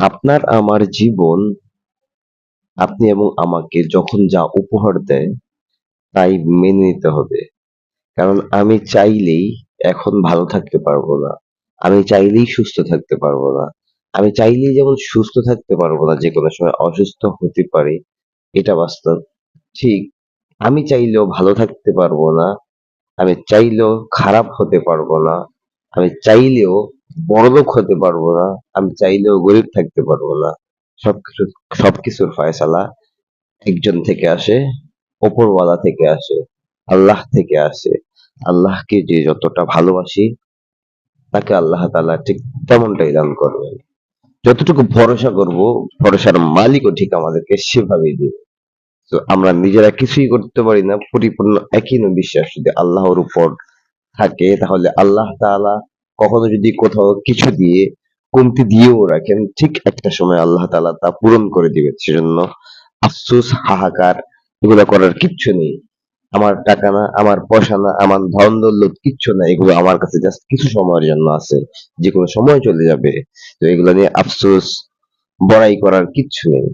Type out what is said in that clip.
আপনার আমার জীবন আপনি এবং আমাকে যখন যা উপহার দেয় তাই মেনে নিতে হবে। কারণ আমি চাইলেই এখন ভালো থাকতে পারবো না। আমি চাইলেই সুস্থ থাকতে পারবো না। আমি চাইলেই যেমন সুস্থ থাকতে পারবো না, যেকোনো সময় অসুস্থ হতে পারি, এটা বাস্তব। ঠিক আমি চাইলেও ভালো থাকতে পারবো না। আমি চাইলেও খারাপ হতে পারবো না। আমি চাইলেও বড়লোক হতে পারবো না। আমি চাইলেও গরিব থাকতে পারবো না। সবকিছু সবকিছুর ফয়সালা একজন থেকে আসে, ওপরওয়ালা থেকে আসে, আল্লাহ থেকে আসে। আল্লাহকে যে যতটা ভালোবাসি তাকে আল্লাহ তাআলা ঠিক তেমনটাই দান করবেন। যতটুকু ভরসা করব, ভরসার মালিকও ঠিক আমাদেরকে সেভাবেই দিবে। তো আমরা নিজেরা কিছুই করতে পারি না, পরিপূর্ণ একই বিশ্বাস যদি আল্লাহর উপর থাকে, তাহলে আল্লাহ তাআলা কখনো যদি কোথাও কিছু দিয়ে কমতি দিয়েও রাখেন, ঠিক একটা সময় আল্লাহ তাআলা তা পূরণ করে দিবেন। সেজন্য আফসোস, হাহাকার এগুলো করার কিচ্ছু নেই। আমার টাকা না, আমার পয়সা না, আমার ধন দৌলত কিচ্ছু না। এগুলো আমার কাছে জাস্ট কিছু সময়ের জন্য আছে। যেকোনো সময় চলে যাবে। তো এগুলো নিয়ে আফসোস, বড়াই করার কিচ্ছু নেই।